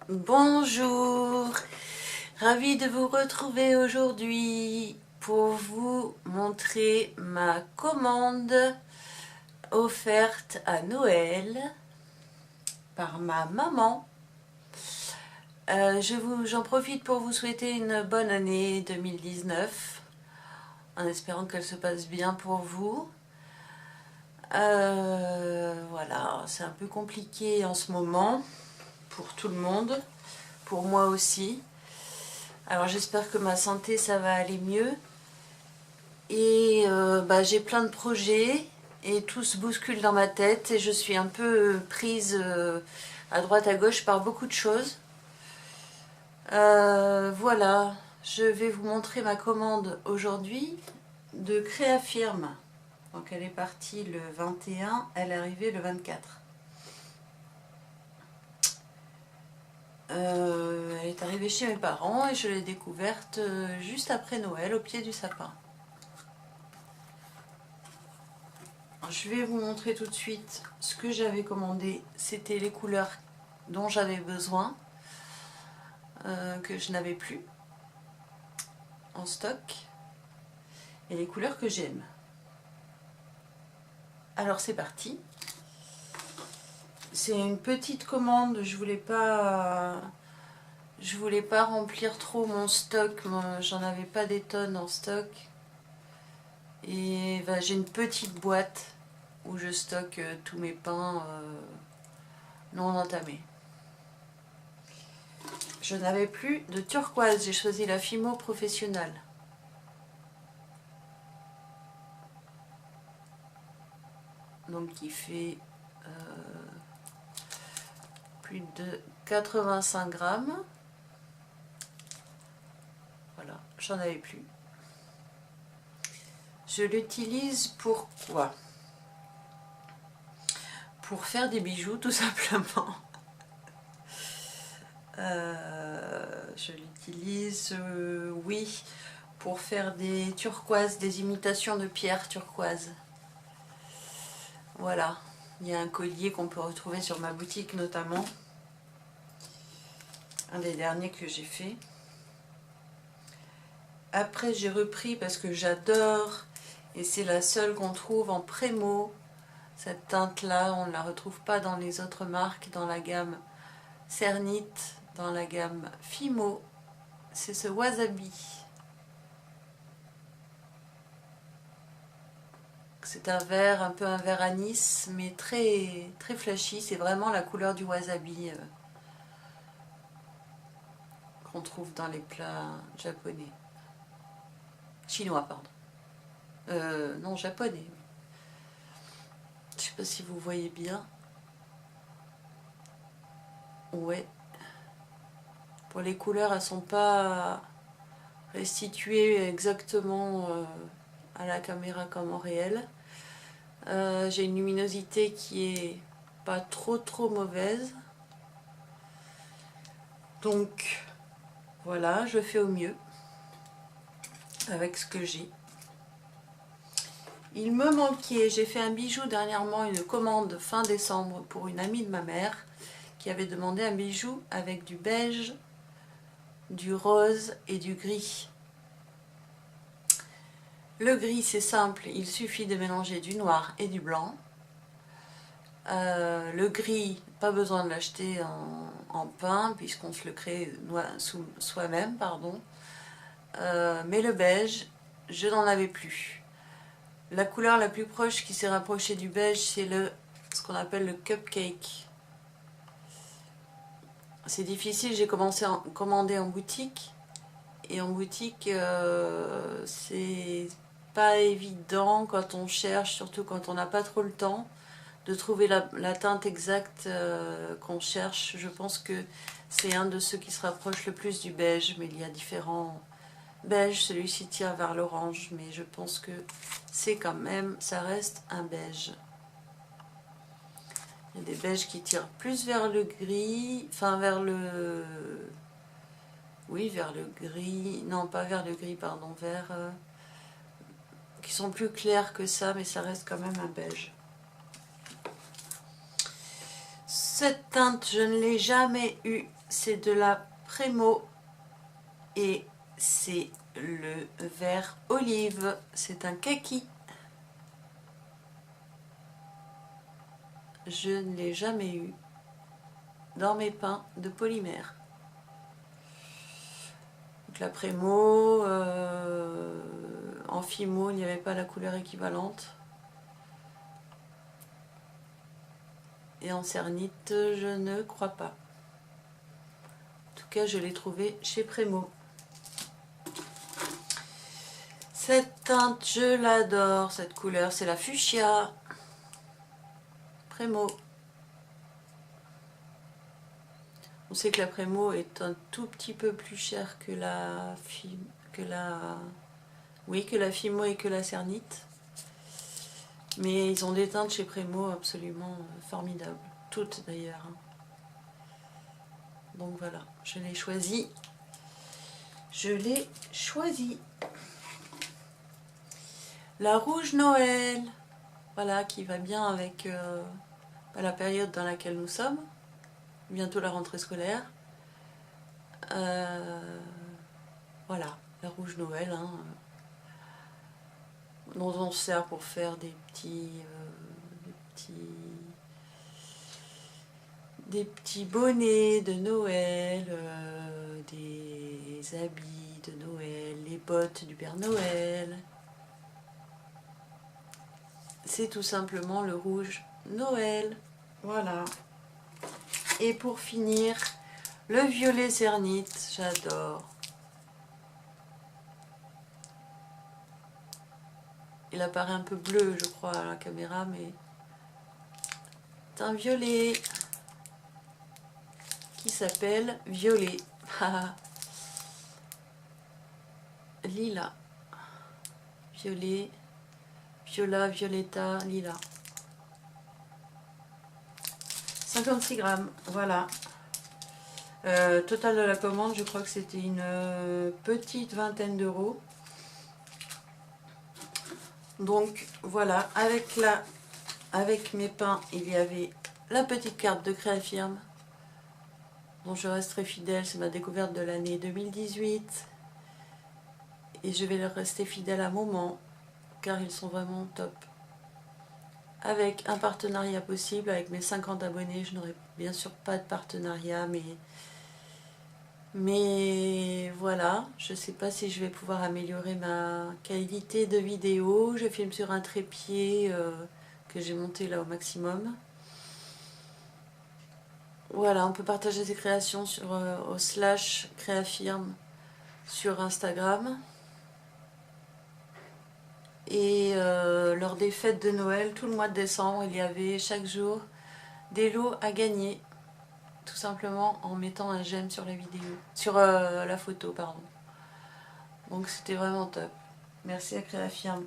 Bonjour, ravie de vous retrouver aujourd'hui pour vous montrer ma commande offerte à Noël par ma maman. J'en profite pour vous souhaiter une bonne année 2019 en espérant qu'elle se passe bien pour vous. Voilà, c'est un peu compliqué en ce moment pour tout le monde, pour moi aussi. Alors j'espère que ma santé ça va aller mieux. Et j'ai plein de projets et tout se bouscule dans ma tête et je suis un peu prise à droite à gauche par beaucoup de choses. Voilà, je vais vous montrer ma commande aujourd'hui de Créafirm. Donc elle est partie le 21, elle est arrivée le 24. Elle est arrivée chez mes parents et je l'ai découverte juste après Noël au pied du sapin. Je vais vous montrer tout de suite ce que j'avais commandé. C'était les couleurs dont j'avais besoin, que je n'avais plus en stock, et les couleurs que j'aime. Alors c'est parti. C'est une petite commande, je voulais pas remplir trop mon stock, j'en avais pas des tonnes en stock. Et j'ai une petite boîte où je stocke tous mes pains non entamés. Je n'avais plus de turquoise, j'ai choisi la Fimo professionnelle. Donc qui fait plus de 85 grammes. Voilà, j'en avais plus. Je l'utilise pour quoi? Pour faire des bijoux tout simplement. Je l'utilise, oui, pour faire des turquoises, des imitations de pierres turquoises. Voilà, il y a un collier qu'on peut retrouver sur ma boutique notamment. Un des derniers que j'ai fait. Après j'ai repris parce que j'adore, et c'est la seule qu'on trouve en Prémo. Cette teinte là, on ne la retrouve pas dans les autres marques, dans la gamme Cernit, dans la gamme Fimo. C'est ce wasabi. C'est un vert, un peu un vert anis, mais très, très flashy. C'est vraiment la couleur du wasabi qu'on trouve dans les plats japonais. Chinois, pardon. Non, japonais. Je sais pas si vous voyez bien. Ouais. Pour les couleurs, elles sont pas restituées exactement à la caméra comme en réel. J'ai une luminosité qui est pas trop mauvaise. Donc voilà, je fais au mieux avec ce que j'ai. Il me manquait, j'ai fait un bijou dernièrement, une commande fin décembre pour une amie de ma mère qui avait demandé un bijou avec du beige, du rose et du gris. Le gris c'est simple, il suffit de mélanger du noir et du blanc. Le gris, pas besoin de l'acheter en pain puisqu'on se le crée soi-même, pardon. Mais le beige, je n'en avais plus. La couleur la plus proche qui s'est rapprochée du beige, c'est ce qu'on appelle le cupcake. C'est difficile, j'ai commencé à commander en boutique. Et en boutique, c'est pas évident quand on cherche, surtout quand on n'a pas trop le temps, de trouver la teinte exacte qu'on cherche. Je pense que c'est un de ceux qui se rapproche le plus du beige, mais il y a différents beiges. Celui-ci tire vers l'orange, mais je pense que c'est quand même, ça reste un beige. Il y a des beiges qui tirent plus vers le gris, enfin vers le... Oui, vers le gris, non pas vers le gris, pardon, vers... qui sont plus clairs que ça, mais ça reste quand même un beige. Cette teinte, je ne l'ai jamais eue. C'est de la Premo et c'est le vert olive. C'est un kaki. Je ne l'ai jamais eu dans mes peints de polymère. Donc la Premo, en Fimo, il n'y avait pas la couleur équivalente. Et en Cernite, je ne crois pas. En tout cas, je l'ai trouvé chez Premo. Cette teinte, je l'adore, cette couleur, c'est la fuchsia. Premo. On sait que la Premo est un tout petit peu plus chère que la Fimo et que la Cernite. Mais ils ont des teintes chez Premo absolument formidables. Toutes d'ailleurs. Donc voilà, je l'ai choisi. Je l'ai choisi. La rouge Noël. Voilà, qui va bien avec la période dans laquelle nous sommes. Bientôt la rentrée scolaire. Voilà, la rouge Noël, hein, dont on se sert pour faire des petits bonnets de Noël, des habits de Noël, les bottes du Père Noël. C'est tout simplement le rouge Noël. Voilà. Et pour finir, le violet Cernite, j'adore. Il apparaît un peu bleu, je crois, à la caméra, mais c'est un violet qui s'appelle Violet. Lila. Violet, viola, violetta, lila. 56 grammes, voilà. Total de la commande, je crois que c'était une petite vingtaine d'euros. Donc voilà, avec mes peints, il y avait la petite carte de Créafirm, dont je reste très fidèle, c'est ma découverte de l'année 2018. Et je vais leur rester fidèle à un moment, car ils sont vraiment top. Avec un partenariat possible, avec mes 50 abonnés, je n'aurai bien sûr pas de partenariat, mais voilà, je ne sais pas si je vais pouvoir améliorer ma qualité de vidéo. Je filme sur un trépied que j'ai monté là au maximum. Voilà, on peut partager ses créations sur au /Créafirm sur Instagram. Et lors des fêtes de Noël, tout le mois de décembre, il y avait chaque jour des lots à gagner. Tout simplement en mettant un j'aime sur la vidéo, sur la photo, pardon. Donc c'était vraiment top. Merci à Créafirm.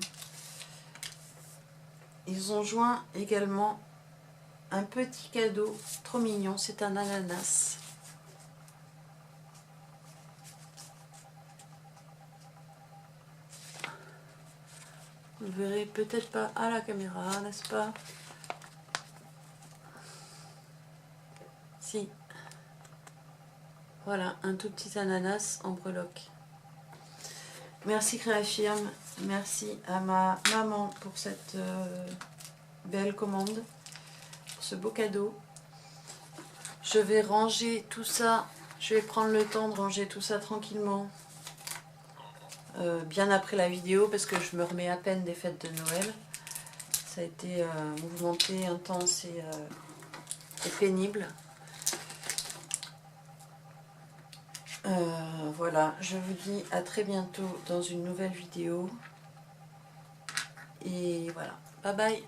Ils ont joint également un petit cadeau trop mignon, c'est un ananas. Vous ne verrez peut-être pas à la caméra, n'est-ce pas? Si. Voilà, un tout petit ananas en breloque. Merci Créafirm, merci à ma maman pour cette belle commande, pour ce beau cadeau. Je vais ranger tout ça, je vais prendre le temps de ranger tout ça tranquillement, bien après la vidéo, parce que je me remets à peine des fêtes de Noël. Ça a été mouvementé, intense et pénible. Voilà, je vous dis à très bientôt dans une nouvelle vidéo. Et voilà, bye bye.